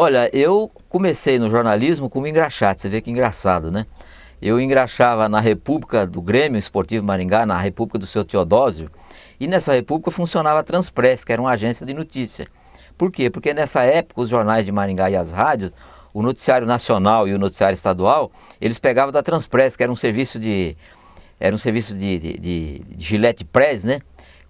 Olha, eu comecei no jornalismo como engraxate, você vê que engraçado, né? Eu engraxava na República do Grêmio Esportivo Maringá, na República do Seu Teodósio, e nessa República funcionava a Transpress, que era uma agência de notícia. Por quê? Porque nessa época os jornais de Maringá e as rádios, o noticiário nacional e o noticiário estadual, eles pegavam da Transpress, que era um serviço de Gillette Press, né?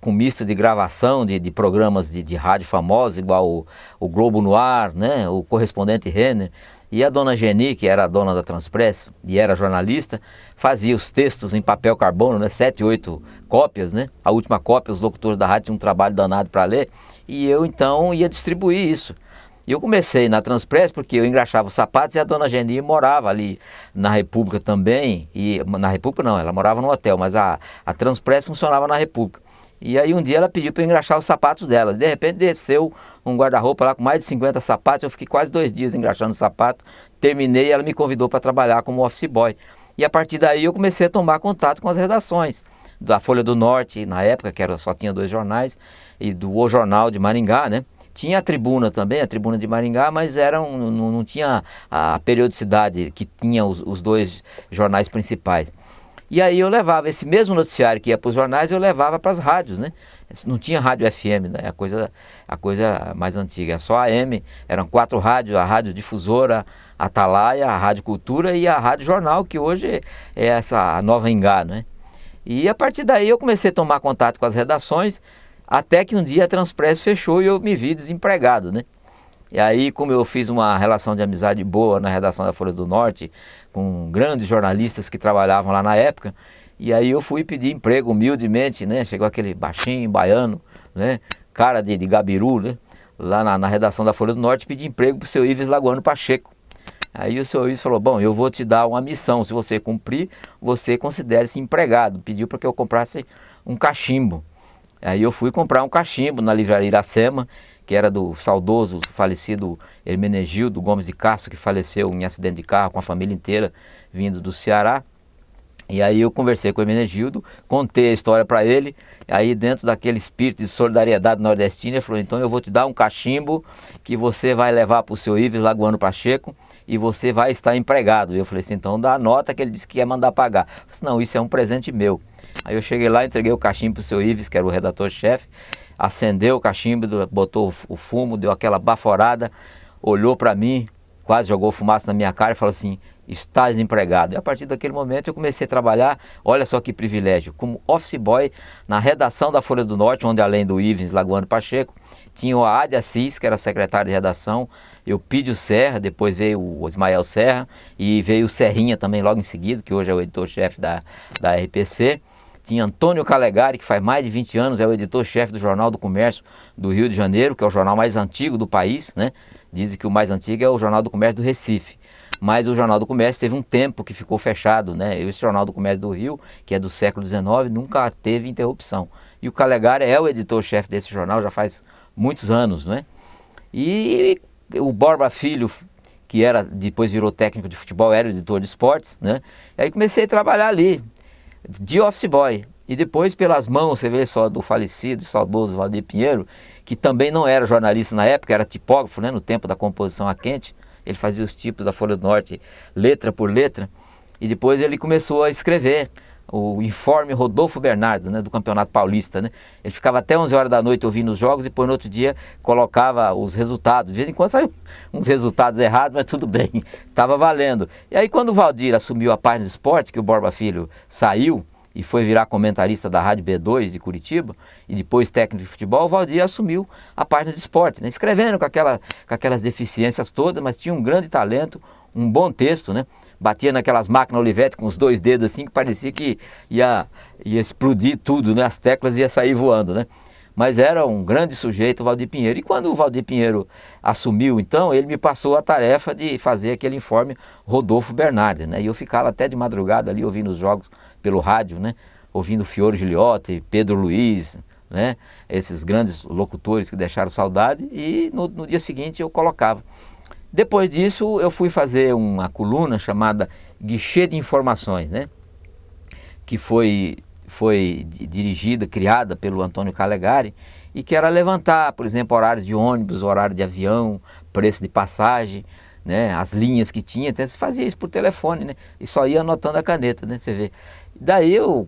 Com misto de gravação de programas de rádio famosos, igual o Globo no Ar, né? O Correspondente Renner. E a dona Geni, que era a dona da Transpress e era jornalista, fazia os textos em papel carbono, né? 7, 8 cópias, né? A última cópia, os locutores da rádio tinham um trabalho danado para ler. E eu, então, ia distribuir isso. E eu comecei na Transpress porque eu engraxava os sapatos e a dona Geni morava ali na República também. E na República não, ela morava no hotel, mas a Transpress funcionava na República. E aí um dia ela pediu para eu engraxar os sapatos dela. De repente desceu um guarda-roupa lá com mais de 50 sapatos. Eu fiquei quase 2 dias engraxando o sapato. Terminei e ela me convidou para trabalhar como office boy. E a partir daí eu comecei a tomar contato com as redações da Folha do Norte, na época, que só tinha 2 jornais, e do O Jornal de Maringá, né? Tinha a Tribuna também, a Tribuna de Maringá, mas não tinha a periodicidade que tinha os 2 jornais principais. E aí eu levava esse mesmo noticiário que ia para os jornais, eu levava para as rádios, né? Não tinha rádio FM, né? A coisa mais antiga, só a AM, eram 4 rádios, a Rádio Difusora, a Atalaia, a Rádio Cultura e a Rádio Jornal, que hoje é a Nova Engá, né? E a partir daí eu comecei a tomar contato com as redações, até que um dia a Transpress fechou e eu me vi desempregado, né? E aí, como eu fiz uma relação de amizade boa na redação da Folha do Norte, com grandes jornalistas que trabalhavam lá na época, e aí eu fui pedir emprego humildemente, né? Chegou aquele baixinho, baiano, né? Cara de gabiru, né? Lá na redação da Folha do Norte, pedi emprego para o seu Ives Lagoano Pacheco. Aí o seu Ives falou, bom, eu vou te dar uma missão, se você cumprir, você considere-se empregado. Pediu para que eu comprasse um cachimbo. Aí eu fui comprar um cachimbo na livraria Iracema, que era do saudoso, falecido Hermenegildo Gomes de Castro, que faleceu em acidente de carro com a família inteira, vindo do Ceará. E aí eu conversei com o Hermenegildo, contei a história para ele, aí dentro daquele espírito de solidariedade nordestina, ele falou, então eu vou te dar um cachimbo que você vai levar para o seu Ives Lagoano Pacheco e você vai estar empregado. E eu falei assim, então dá a nota que ele disse que ia mandar pagar. Eu disse, não, isso é um presente meu. Aí eu cheguei lá, entreguei o cachimbo para o seu Ives, que era o redator-chefe, acendeu o cachimbo, botou o fumo, deu aquela baforada, olhou para mim, quase jogou fumaça na minha cara e falou assim, está desempregado. E a partir daquele momento eu comecei a trabalhar, olha só que privilégio, como office boy na redação da Folha do Norte, onde além do Ives Lagoano Pacheco, tinha o Ade Assis, que era secretário de redação, Eupídio Serra, depois veio o Ismael Serra e veio o Serrinha também logo em seguida, que hoje é o editor-chefe da RPC. Tinha Antônio Calegari, que faz mais de 20 anos, é o editor-chefe do Jornal do Comércio do Rio de Janeiro, que é o jornal mais antigo do país, né? Dizem que o mais antigo é o Jornal do Comércio do Recife. Mas o Jornal do Comércio teve um tempo que ficou fechado, né? Esse Jornal do Comércio do Rio, que é do século XIX, nunca teve interrupção. E o Calegari é o editor-chefe desse jornal já faz muitos anos, né? E o Borba Filho, que depois virou técnico de futebol, era editor de esportes, né? E aí comecei a trabalhar ali, de office boy. E depois pelas mãos, você vê só, do falecido, saudoso Valdir Pinheiro, que também não era jornalista na época, era tipógrafo, né, no tempo da composição a quente. Ele fazia os tipos da Folha do Norte, letra por letra. E depois ele começou a escrever o Informe Rodolfo Bernardo, né, do Campeonato Paulista, né? Ele ficava até 11 horas da noite ouvindo os jogos e depois no outro dia colocava os resultados. De vez em quando saiu uns resultados errados, mas tudo bem, estava valendo. E aí quando o Valdir assumiu a página de esporte, que o Borba Filho saiu e foi virar comentarista da Rádio B2 de Curitiba e depois técnico de futebol, o Valdir assumiu a página de esporte, né? Escrevendo com aquelas deficiências todas, mas tinha um grande talento, um bom texto, né? Batia naquelas máquinas Olivetti com os 2 dedos assim, que parecia que ia explodir tudo, né? As teclas ia sair voando, né? Mas era um grande sujeito o Valdir Pinheiro. E quando o Valdir Pinheiro assumiu, então, ele me passou a tarefa de fazer aquele informe Rodolfo Bernardi, né? E eu ficava até de madrugada ali ouvindo os jogos pelo rádio, né? Ouvindo Fiore Giliotti, Pedro Luiz, né? Esses grandes locutores que deixaram saudade. E no dia seguinte eu colocava. Depois disso eu fui fazer uma coluna chamada Guichê de Informações, né? Que foi foi dirigida, criada pelo Antônio Calegari, e que era levantar, por exemplo, horários de ônibus, horário de avião, preço de passagem, né, as linhas que tinha. Então você fazia isso por telefone, né, e só ia anotando a caneta, né, você vê. Daí eu,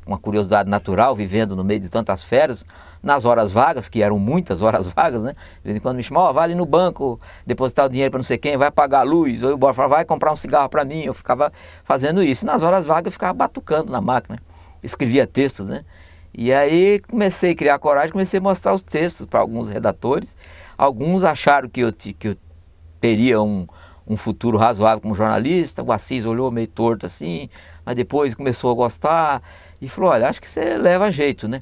uma curiosidade natural, vivendo no meio de tantas férias, nas horas vagas, que eram muitas horas vagas, né, de vez em quando me chamavam, ó, vai ali no banco, depositar o dinheiro para não sei quem, vai pagar a luz, ou eu falava, vai comprar um cigarro para mim. Eu ficava fazendo isso. E nas horas vagas eu ficava batucando na máquina, escrevia textos, né. E aí comecei a criar coragem, comecei a mostrar os textos para alguns redatores. Alguns acharam que eu teria um futuro razoável como jornalista. O Assis olhou meio torto assim, mas depois começou a gostar e falou, olha, acho que você leva jeito, né?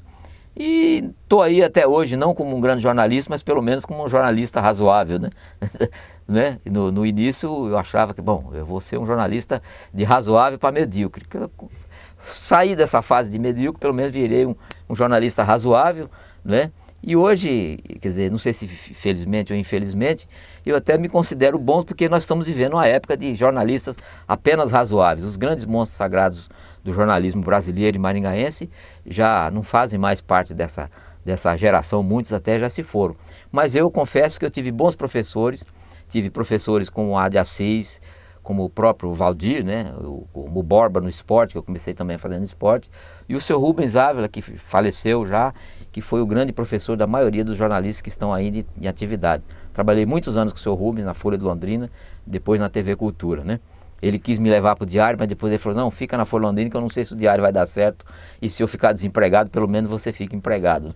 E estou aí até hoje, não como um grande jornalista, mas pelo menos como um jornalista razoável, né? Né? No início eu achava que, bom, eu vou ser um jornalista de razoável para medíocre. Saí dessa fase de medíocre, pelo menos virei um jornalista razoável, né? E hoje, quer dizer, não sei se felizmente ou infelizmente, eu até me considero bom, porque nós estamos vivendo uma época de jornalistas apenas razoáveis. Os grandes monstros sagrados do jornalismo brasileiro e maringaense já não fazem mais parte dessa geração, muitos até já se foram. Mas eu confesso que eu tive bons professores, tive professores como a de Assis, como o próprio Valdir, né, o Borba no esporte, que eu comecei também fazendo esporte, e o seu Rubens Ávila, que faleceu já, que foi o grande professor da maioria dos jornalistas que estão ainda em atividade. Trabalhei muitos anos com o seu Rubens na Folha de Londrina, depois na TV Cultura, né. Ele quis me levar para o Diário, mas depois ele falou, não, fica na Folha de Londrina que eu não sei se o Diário vai dar certo, e se eu ficar desempregado, pelo menos você fica empregado.